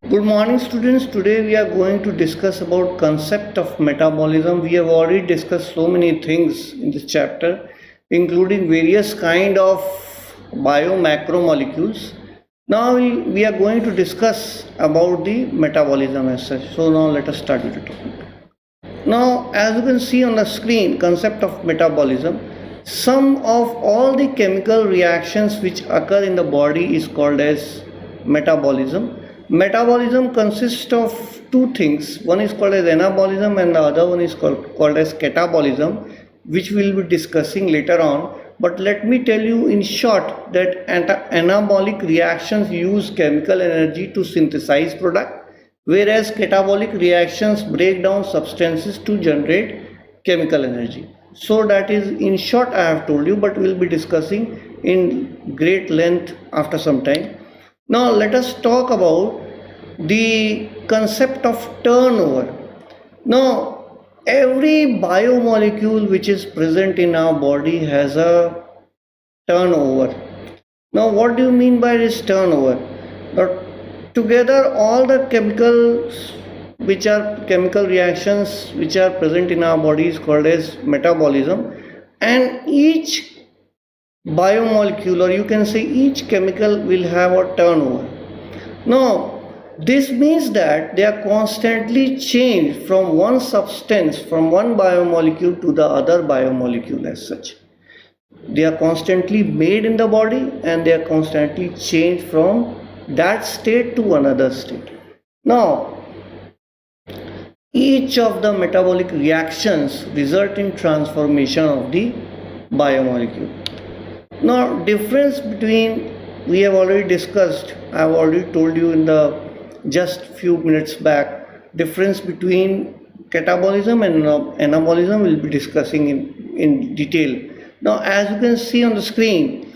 Good morning students. Today we are going to discuss about concept of metabolism. We have already discussed so many things in this chapter including various kind of biomacromolecules. Now we are going to discuss about the metabolism as such. So now let us start with the topic. Now as you can see on the screen, concept of metabolism, sum of all the chemical reactions which occur in the body is called as metabolism. Metabolism consists of two things. One is called as anabolism and the other one is called as catabolism, which we will be discussing later on. But let me tell you in short that anabolic reactions use chemical energy to synthesize product, whereas catabolic reactions break down substances to generate chemical energy. So that is in short I have told you, but we will be discussing in great length after some time. Now let us talk about the concept of turnover. Now every biomolecule which is present in our body has a turnover. Now what do you mean by this turnover? Now, together all the chemicals which are chemical reactions which are present in our body is called as metabolism, and each biomolecule, or you can say each chemical, will have a turnover. Now this means that they are constantly changed from one substance, from one biomolecule to the other biomolecule as such. They are constantly made in the body and they are constantly changed from that state to another state. Now each of the metabolic reactions result in transformation of the biomolecule. Now difference between, we have already discussed, I have already told you in the just few minutes back, difference between catabolism and anabolism will be discussing in detail. Now as you can see on the screen,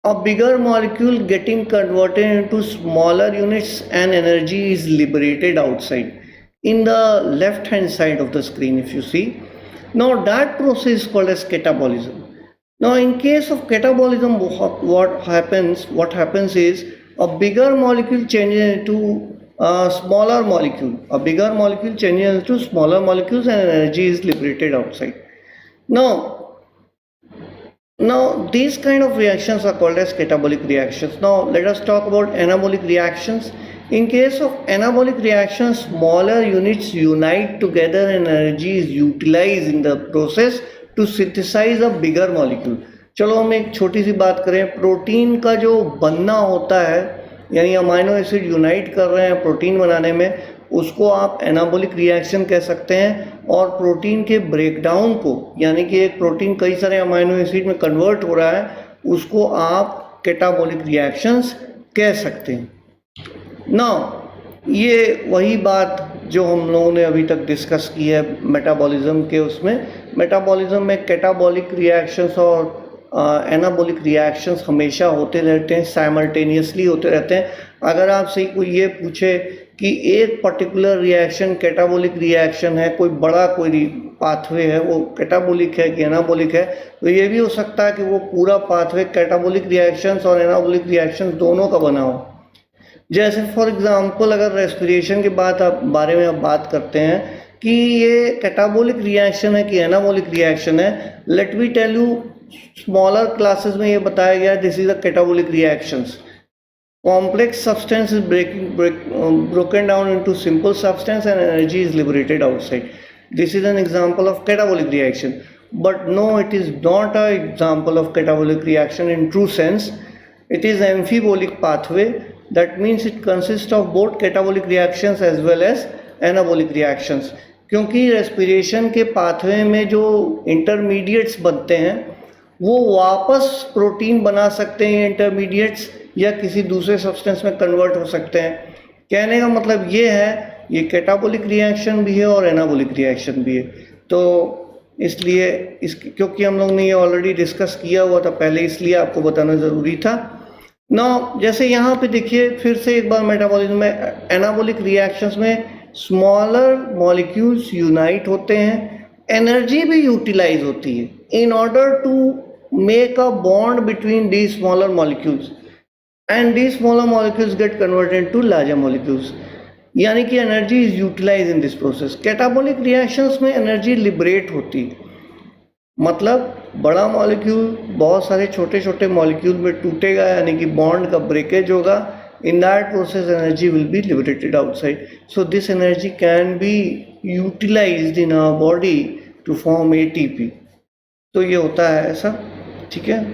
a bigger molecule getting converted into smaller units and energy is liberated outside. In the left hand side of the screen if you see, now that process is called as catabolism. Now in case of catabolism, what happens is a bigger molecule changes into a smaller molecule. A bigger molecule changes into smaller molecules and energy is liberated outside. Now these kind of reactions are called as catabolic reactions. Now let us talk about anabolic reactions. In case of anabolic reactions, smaller units unite together and energy is utilized in the process to synthesise a bigger molecule. चलो हम एक छोटी सी बात करें, protein का जो बनना होता है, यानी अमाइनो एसिड यूनाइट कर रहे हैं प्रोटीन बनाने में, उसको आप एनाबोलिक रिएक्शन कह सकते हैं. और प्रोटीन के ब्रेकडाउन को, यानी कि एक प्रोटीन कई सारे अमाइनो एसिड में कन्वर्ट हो रहा है, उसको आप कैटाबोलिक रिएक्शंस कह सकते हैं. नाउ ये वही बात जो हम लोगों ने अभी तक डिस्कस की है मेटाबॉलिज्म के, उसमें मेटाबॉलिज्म में कैटाबॉलिक रिएक्शंस और एनाबॉलिक रिएक्शंस हमेशा होते रहते हैं, साइमल्टेनियसली होते रहते हैं. अगर आपसे कोई ये पूछे कि एक पर्टिकुलर रिएक्शन कैटाबॉलिक रिएक्शन है, कोई बड़ा कोई पाथवे है, वो कैटाबॉलिक है कि एनाबॉलिक है, तो ये भी हो सकता है कि वो पूरा पाथवे कैटाबॉलिक रिएक्शंस और एनाबॉलिक रिएक्शंस दोनों का बना हो. जैसे फॉर एग्जांपल अगर रेस्पिरेशन के बारे में आप बात करते हैं कि ये कैटाबोलिक रिएक्शन है कि एनाबोलिक रिएक्शन है, let me tell you, smaller classes में ये बताया गया, this is a catabolic reactions. Complex substance is broken down into simple substance and energy is liberated outside. This is an example of catabolic reaction. But no, it is not a example of catabolic reaction in true sense. It is amphibolic pathway. That means it consists of both catabolic reactions as well as anabolic reactions. क्योंकि respiration के pathway में जो intermediates बनते हैं वो वापस protein बना सकते हैं इंटरमीडिएट्स, या किसी दूसरे सब्सटेंस में कन्वर्ट हो सकते हैं. कहने का मतलब ये है, ये कैटाबोलिक रिएक्शन भी है और एनाबोलिक रिएक्शन भी है. तो इसलिए क्योंकि हम लोग ने ये ऑलरेडी डिस्कस किया हुआ था पहले, इसलिए आपको बताना ज़रूरी था. नाउ जैसे यहाँ पे देखिए फिर से एक बार मेटाबॉलिज्म में, एनाबोलिक रिएक्शंस में स्मॉलर मॉलिक्यूल्स यूनाइट होते हैं, एनर्जी भी यूटिलाइज होती है in order to make a bond between the smaller molecules, and these smaller molecules get converted into larger molecules. यानी कि energy is utilise in this process. Catabolic reactions में energy liberate होती है, मतलब बड़ा मॉलिक्यूल बहुत सारे छोटे छोटे मॉलिक्यूल में टूटेगा, यानी कि बॉन्ड का ब्रेकेज होगा। In that process energy will be liberated outside, so this energy can be utilised in our body to form ATP. तो ये होता है ऐसा, ठीक है।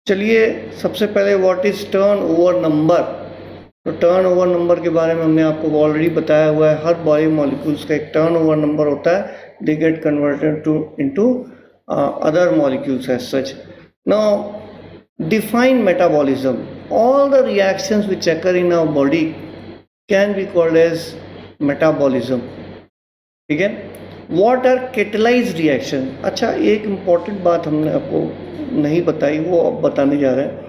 चलिए सबसे पहले what is turn over number. तो टर्न ओवर नंबर के बारे में हमने आपको ऑलरेडी बताया हुआ है। हर बायो मॉलिक्यूल्स का एक टर्न ओवर नंबर होता है, they get converted into other molecules as such. Now define metabolism. All the reactions which occur in our body can be called as metabolism. ठीक है। What are catalyzed reaction? अच्छा, एक important बात हमने आपको नहीं बताई, वो अब बताने जा रहे हैं।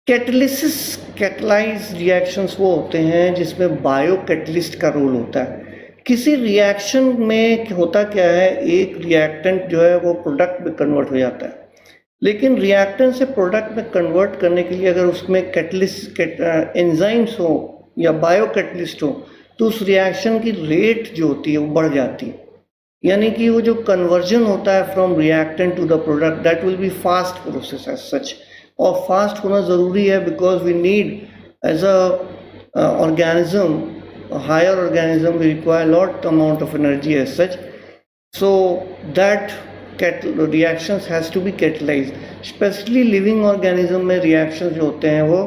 कैटलिसिस कैटलाइज रिएक्शंस वो होते हैं जिसमें बायो कैटलिस्ट का रोल होता है। किसी रिएक्शन में होता क्या है, एक रिएक्टेंट जो है वो प्रोडक्ट में कन्वर्ट हो जाता है, लेकिन रिएक्टेंट से प्रोडक्ट में कन्वर्ट करने के लिए अगर उसमें कैटलिस्ट एंजाइम्स हो या बायो कैटलिस्ट हो तो उस रिएक्शन की रेट जो होती है वो बढ़ जाती है। यानी कि वो जो कन्वर्जन होता है from reactant to the product, that will be fast process as such. और फास्ट होना ज़रूरी है because we need as a organism, a higher organism we require lot amount of energy as such, so that reactions has to be catalyzed. Especially living organism में reactions जो होते हैं वो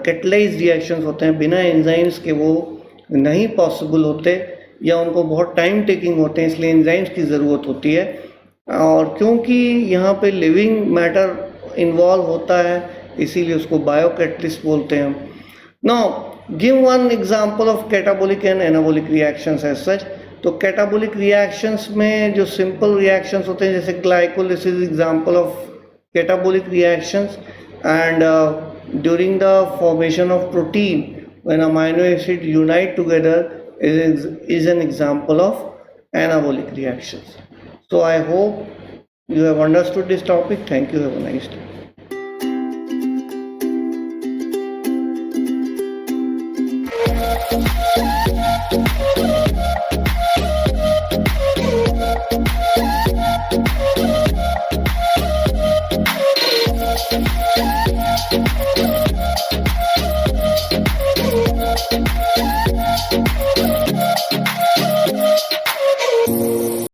catalyzed reactions होते हैं, बिना enzymes के वो नहीं possible होते या उनको बहुत टाइम टेकिंग होते हैं, इसलिए enzymes की ज़रूरत होती है। और क्योंकि यहाँ पे living matter इन्वॉल्व होता है इसीलिए उसको बायोकैटलिस्ट बोलते हैं हम। Now give one example of catabolic and anabolic reactions as such. तो catabolic reactions में जो simple reactions होते हैं जैसे glycolysis example of catabolic reactions, and during the formation of protein when amino acid unite together is an example of anabolic reactions. So I hope you have understood this topic. Thank you. Have a nice day.